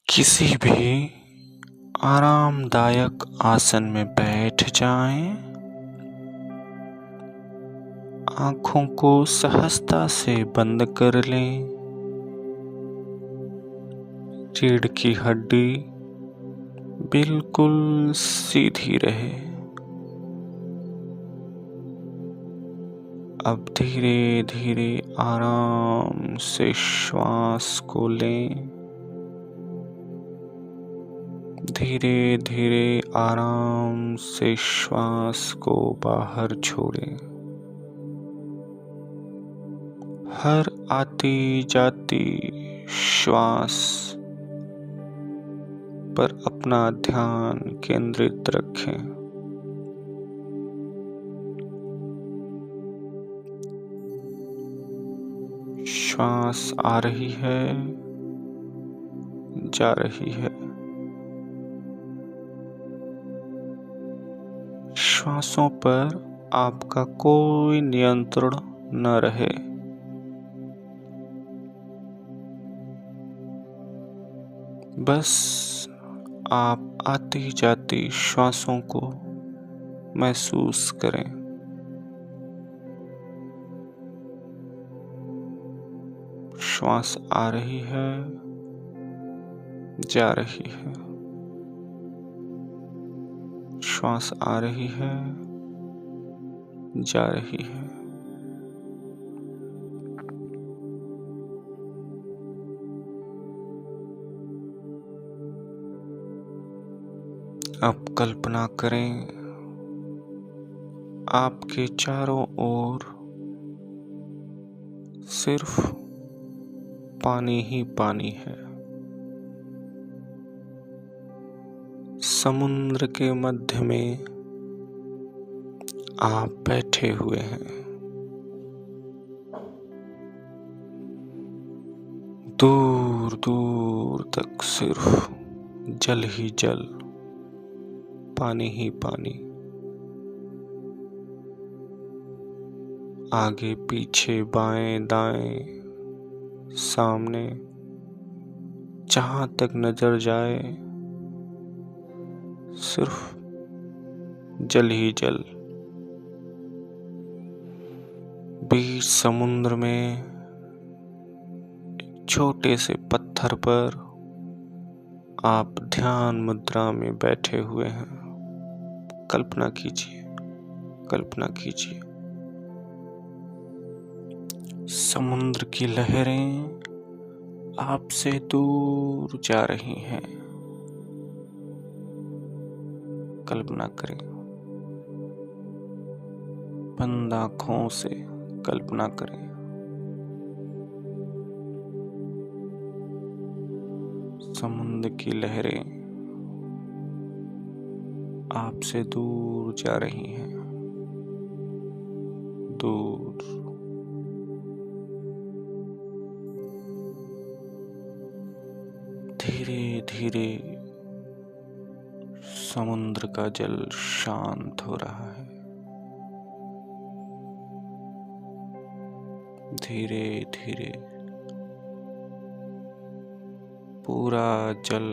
किसी भी आरामदायक आसन में बैठ जाएं। आंखों को सहजता से बंद कर लें। रीढ़ की हड्डी बिल्कुल सीधी रहे। अब धीरे धीरे आराम से श्वास को लें। धीरे धीरे आराम से श्वास को बाहर छोड़ें। हर आती जाती श्वास पर अपना ध्यान केंद्रित रखें। श्वास आ रही है, जा रही है। श्वासों पर आपका कोई नियंत्रण न रहे। बस आप आती जाती श्वासों को महसूस करें। श्वास आ रही है, जा रही है। श्वास आ रही है, जा रही है। अब कल्पना करें, आपके चारों ओर सिर्फ पानी ही पानी है। समुद्र के मध्य में आप बैठे हुए हैं। दूर दूर तक सिर्फ जल ही जल, पानी ही पानी। आगे पीछे बाएं दाएं सामने, जहां तक नजर जाए सिर्फ जल ही जल। बीच समुद्र में एक छोटे से पत्थर पर आप ध्यान मुद्रा में बैठे हुए हैं। कल्पना कीजिए, कल्पना कीजिए। समुद्र की लहरें आपसे दूर जा रही हैं। कल्पना करें, बंद आंखों से कल्पना करें। समुद्र की लहरें आपसे दूर जा रही हैं, दूर। धीरे धीरे समुद्र का जल शांत हो रहा है। धीरे धीरे पूरा जल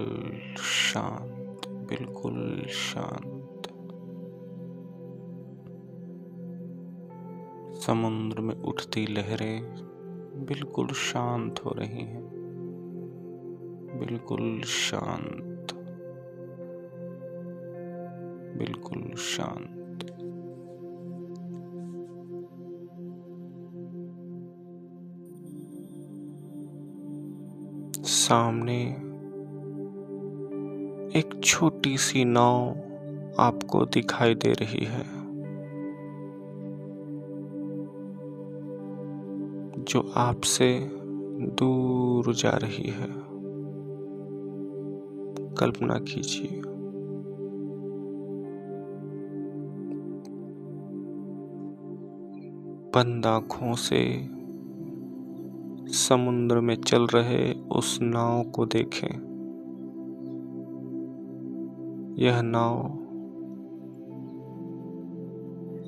शांत, बिल्कुल शांत। समुद्र में उठती लहरें बिल्कुल शांत हो रही हैं, बिल्कुल शांत, बिल्कुल शांत। सामने एक छोटी सी नाव आपको दिखाई दे रही है, जो आपसे दूर जा रही है। कल्पना कीजिए, बंद आंखों से समुद्र में चल रहे उस नाव को देखें। यह नाव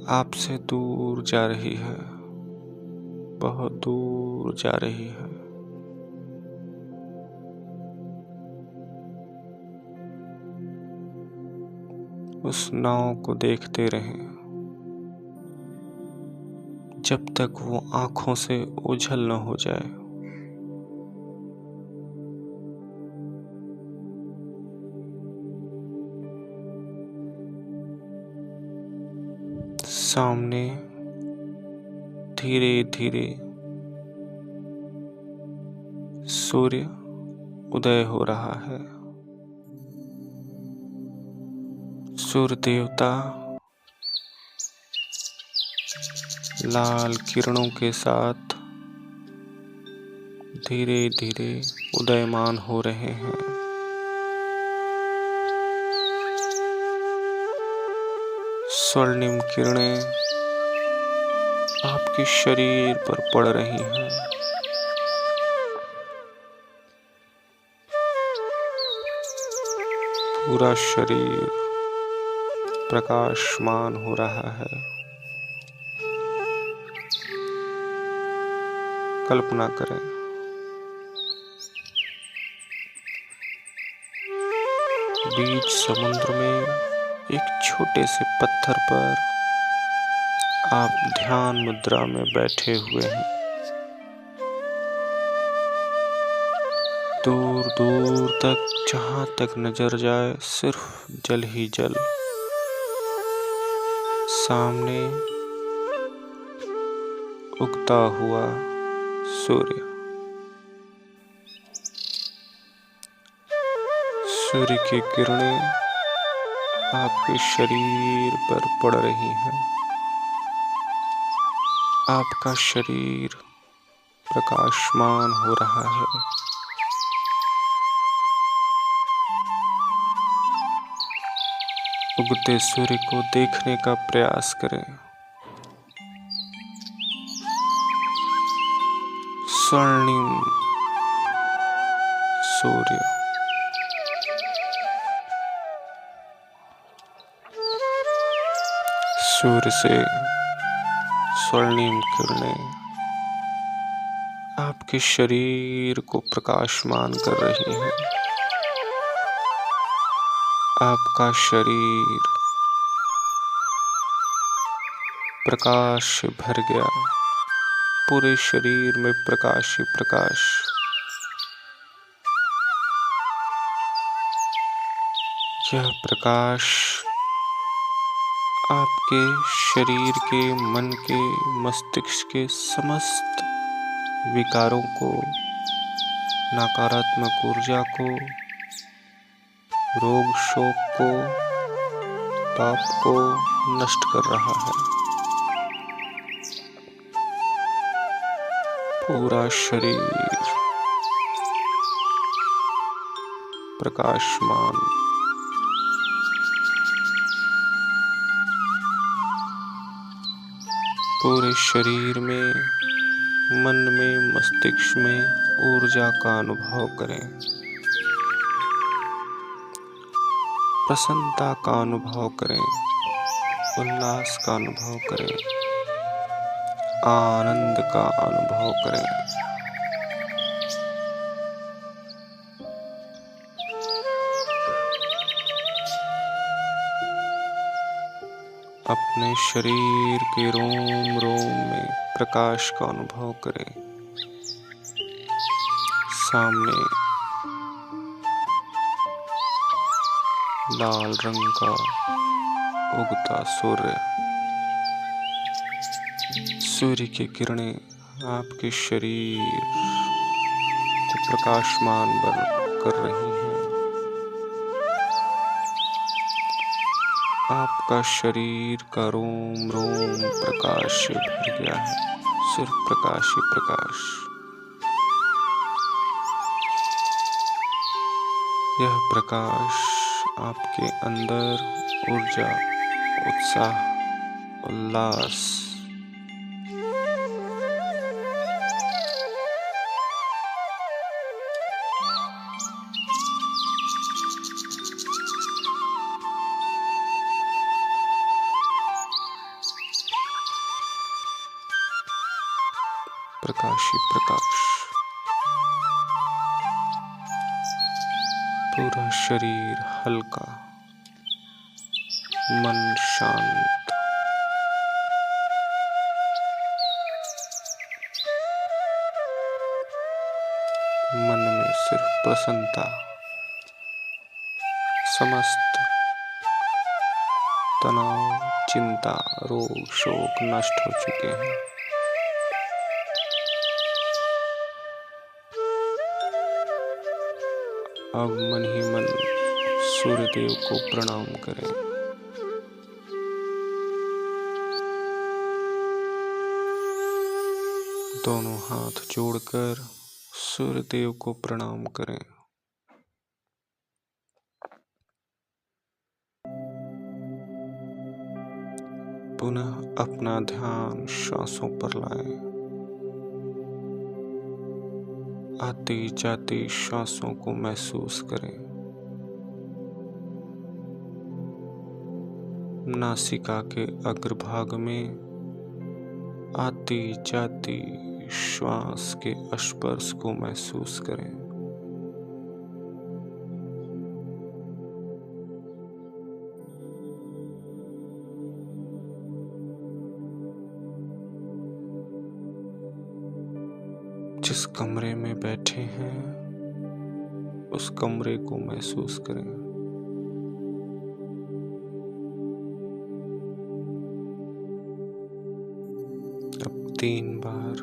आपसे दूर जा रही है, बहुत दूर जा रही है। उस नाव को देखते रहें जब तक वो आंखों से ओझल न हो जाए। सामने धीरे धीरे सूर्य उदय हो रहा है। सूर्य देवता लाल किरणों के साथ धीरे धीरे उदयमान हो रहे हैं। स्वर्णिम किरणें आपके शरीर पर पड़ रही हैं। पूरा शरीर प्रकाशमान हो रहा है। कल्पना करें, बीच समुद्र में एक छोटे से पत्थर पर आप ध्यान मुद्रा में बैठे हुए हैं। दूर दूर तक जहां तक नजर जाए सिर्फ जल ही जल। सामने उगता हुआ सूर्य। सूर्य की किरणें आपके शरीर पर पड़ रही हैं। आपका शरीर प्रकाशमान हो रहा है। उगते सूर्य को देखने का प्रयास करें। स्वर्णिम सूर्य, सूर्य से स्वर्णिम किरणें आपके शरीर को प्रकाशमान कर रही हैं। आपका शरीर प्रकाश से भर गया। पूरे शरीर में प्रकाश ही प्रकाश। यह प्रकाश आपके शरीर के, मन के, मस्तिष्क के समस्त विकारों को, नकारात्मक ऊर्जा को, रोग शोक को, पाप को नष्ट कर रहा है। पूरा शरीर प्रकाशमान। पूरे शरीर में, मन में, मस्तिष्क में ऊर्जा का अनुभव करें। प्रसन्नता का अनुभव करें। उल्लास का अनुभव करें। आनंद का अनुभव करें। अपने शरीर के रोम रोम में प्रकाश का अनुभव करें। सामने लाल रंग का उगता सूर्य। सूर्य की किरणें आपके शरीर को प्रकाशमान कर रही हैं। आपका शरीर का रोम रोम प्रकाश से भर गया है। सिर्फ प्रकाश ही प्रकाश। यह प्रकाश आपके अंदर ऊर्जा, उत्साह, उल्लास, प्रकाश ही प्रकाश। पूरा शरीर हल्का, मन शांत, मन में सिर्फ प्रसन्नता, समस्त तनाव, चिंता, रोग, शोक नष्ट हो चुके हैं। अब मन ही मन सूर्यदेव को प्रणाम करें। दोनों हाथ जोड़कर सूर्यदेव को प्रणाम करें। पुनः अपना ध्यान श्वासों पर लाएं। आती जाती श्वासों को महसूस करें। नासिका के अग्रभाग में आती जाती श्वास के स्पर्श को महसूस करें। जिस कमरे में बैठे हैं उस कमरे को महसूस करें। अब 3 बार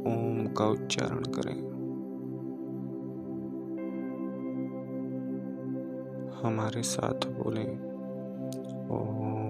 ओम का उच्चारण करें। हमारे साथ बोलें ओम।